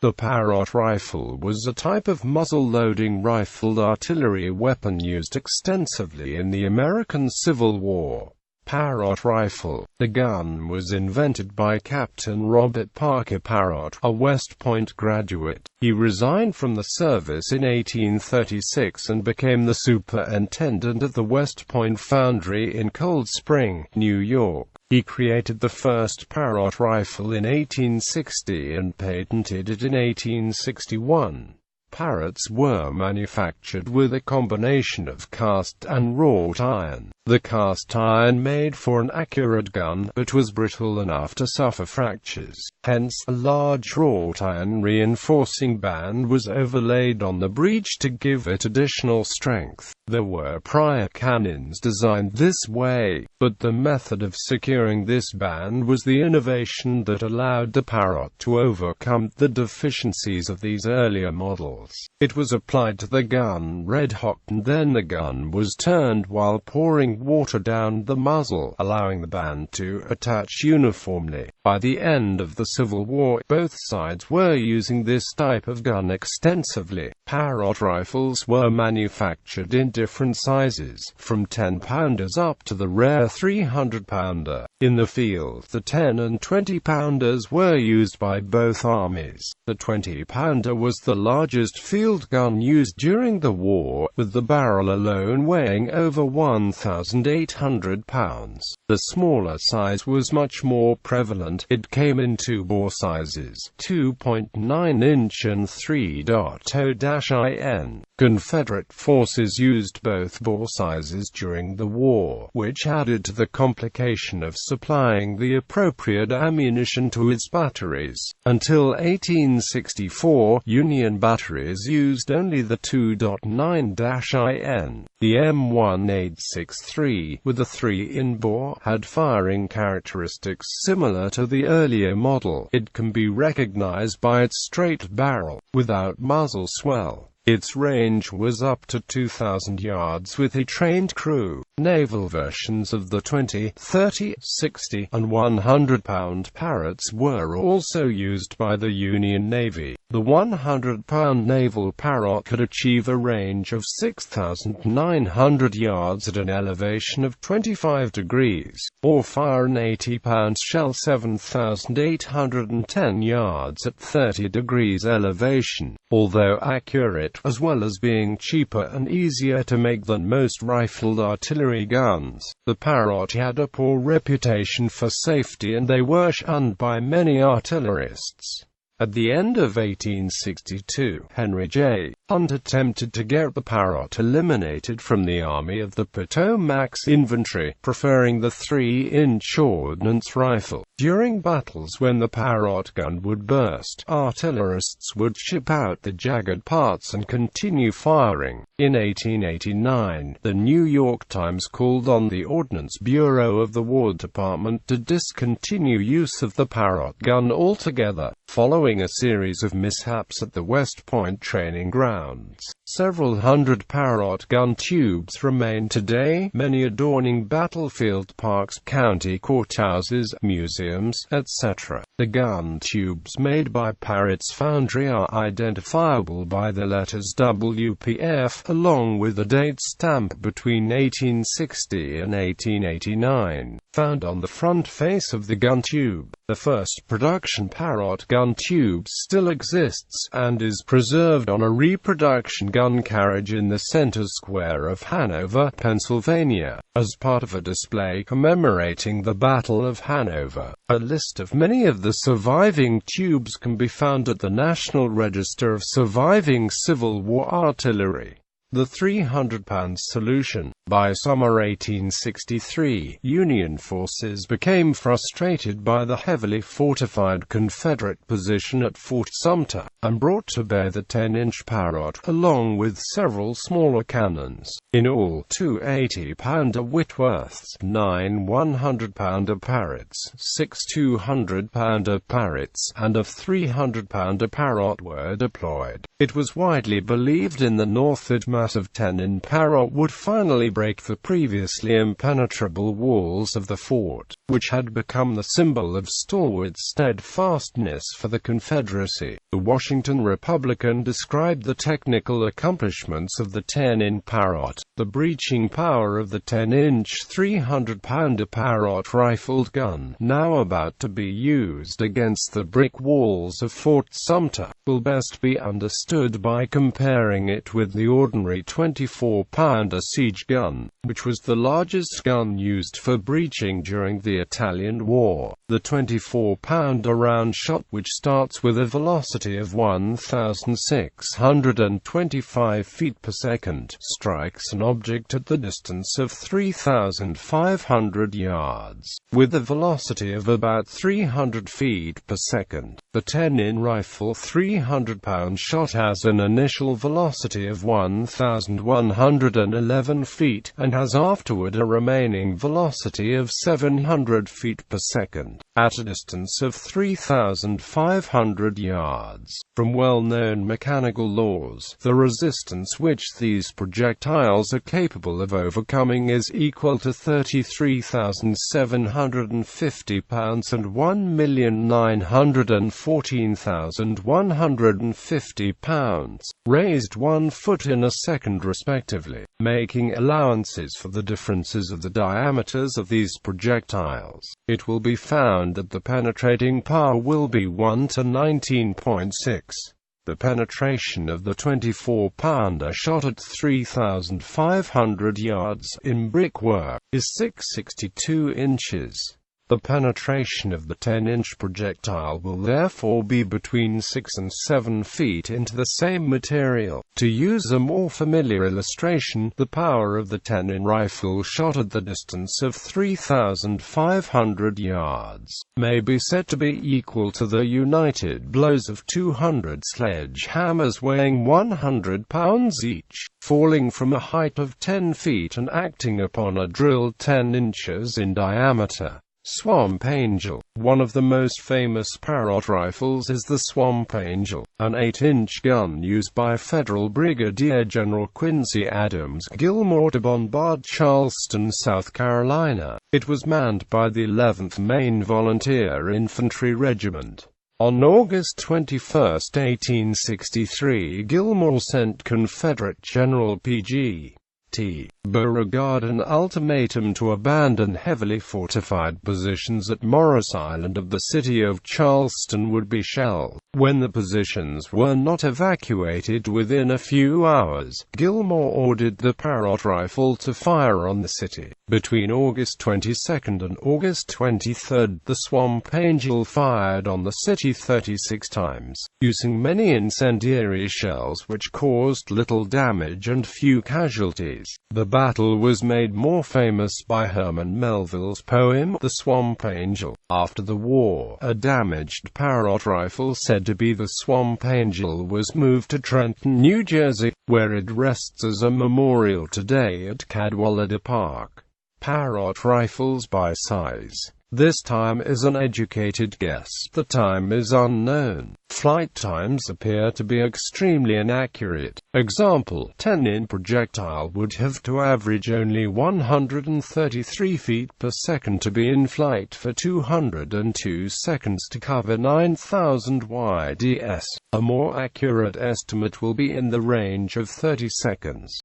The Parrott rifle was a type of muzzle-loading rifled artillery weapon used extensively in the American Civil War. Parrott rifle. The gun was invented by Captain Robert Parker Parrott, a West Point graduate. He resigned from the service in 1836 and became the superintendent of the West Point Foundry in Cold Spring, New York. He created the first Parrott rifle in 1860 and patented it in 1861. Parrotts were manufactured with a combination of cast and wrought iron. The cast iron made for an accurate gun, but was brittle enough to suffer fractures. Hence, a large wrought iron reinforcing band was overlaid on the breech to give it additional strength. There were prior cannons designed this way, but the method of securing this band was the innovation that allowed the Parrott to overcome the deficiencies of these earlier models. It was applied to the gun red-hot, and then the gun was turned while pouring water down the muzzle, allowing the band to attach uniformly. By the end of the Civil War, both sides were using this type of gun extensively. Parrott rifles were manufactured in different sizes, from 10-pounders up to the rare 300-pounder. In the field, the 10 and 20-pounders were used by both armies. The 20-pounder was the largest field gun used during the war, with the barrel alone weighing over 1,800 pounds. The smaller size was much more prevalent. It came in two bore sizes, 2.9-inch and 3.0-in. Confederate forces used both bore sizes during the war, which added to the complication of supplying the appropriate ammunition to its batteries. Until 1864, Union batteries used only the 2.9-in. The M1863, with a 3-in bore, had firing characteristics similar to the earlier model. It can be recognized by its straight barrel, without muzzle swell. Its range was up to 2,000 yards with a trained crew. Naval versions of the 20, 30, 60, and 100-pound Parrotts were also used by the Union Navy. The 100-pound naval Parrott could achieve a range of 6,900 yards at an elevation of 25 degrees, or fire an 80-pound shell 7,810 yards at 30 degrees elevation. Although accurate, as well as being cheaper and easier to make than most rifled artillery guns, the Parrott had a poor reputation for safety and they were shunned by many artillerists. At the end of 1862, Henry J. Hunt attempted to get the Parrott eliminated from the Army of the Potomac's inventory, preferring the 3-inch ordnance rifle. During battles when the Parrott gun would burst, artillerists would ship out the jagged parts and continue firing. In 1889, the New York Times called on the Ordnance Bureau of the War Department to discontinue use of the Parrott gun altogether. Following a series of mishaps at the West Point training grounds, several hundred Parrott gun tubes remain today, many adorning battlefield parks, county courthouses, museums, etc. The gun tubes made by Parrott's foundry are identifiable by the letters WPF, along with a date stamp between 1860 and 1889, found on the front face of the gun tube. The first production Parrott gun tube still exists, and is preserved on a reproduction gun carriage in the center square of Hanover, Pennsylvania, as part of a display commemorating the Battle of Hanover. A list of many of the surviving tubes can be found at the National Register of Surviving Civil War Artillery. The 300-pound solution. By summer 1863, Union forces became frustrated by the heavily fortified Confederate position at Fort Sumter, and brought to bear the 10-inch Parrott, along with several smaller cannons. In all, 2 80-pounder Whitworths, 9 100-pounder Parrotts, 6 200-pounder Parrotts, and a 300-pounder Parrott were deployed. It was widely believed in the North that massive 10-in Parrott would finally break the previously impenetrable walls of the fort, which had become the symbol of stalwart steadfastness for the Confederacy. The Washington Republican described the technical accomplishments of the 10-inch Parrott, the breaching power of the 10-inch 300-pounder Parrott rifled gun, now about to be used against the brick walls of Fort Sumter, will best be understood by comparing it with the ordinary 24-pounder siege gun, which was the largest gun used for breaching during the Italian War. The 24-pounder round shot, which starts with a velocity of 1,625 feet per second, strikes an object at the distance of 3,500 yards, with a velocity of about 300 feet per second. The 10-inch rifle 300-pound shot has an initial velocity of 1,111 feet, and has afterward a remaining velocity of 700 feet per second, at a distance of 3,500 yards. From well-known mechanical laws, the resistance which these projectiles are capable of overcoming is equal to 33,750 pounds and 1,914,150 pounds, raised 1 foot in a second respectively, making allowances for the differences of the diameters of these projectiles. It will be found that the penetrating power will be 1 to 19.6. The penetration of the 24-pounder shot at 3,500 yards in brickwork is 662 inches. The penetration of the 10-inch projectile will therefore be between 6 and 7 feet into the same material. To use a more familiar illustration, the power of the 10-inch rifle shot at the distance of 3,500 yards may be said to be equal to the united blows of 200 sledgehammers weighing 100 pounds each, falling from a height of 10 feet and acting upon a drill 10 inches in diameter. Swamp Angel. One of the most famous Parrott rifles is the Swamp Angel, an 8-inch gun used by Federal Brigadier General Quincy Adams Gilmore to bombard Charleston, South Carolina. It was manned by the 11th Maine Volunteer Infantry Regiment. On August 21, 1863, Gilmore sent Confederate General P.G. T. Beauregard an ultimatum to abandon heavily fortified positions at Morris Island of the city of Charleston would be shelled. When the positions were not evacuated within a few hours, Gilmore ordered the Parrott rifle to fire on the city. Between August 22 and August 23, the Swamp Angel fired on the city 36 times, using many incendiary shells which caused little damage and few casualties. The battle was made more famous by Herman Melville's poem, The Swamp Angel. After the war, a damaged Parrott rifle said to be the Swamp Angel was moved to Trenton, New Jersey, where it rests as a memorial today at Cadwallader Park. Parrott rifles by size. This time is an educated guess. The time is unknown. Flight times appear to be extremely inaccurate. Example, 10-inch projectile would have to average only 133 feet per second to be in flight for 202 seconds to cover 9,000 YDS. A more accurate estimate will be in the range of 30 seconds.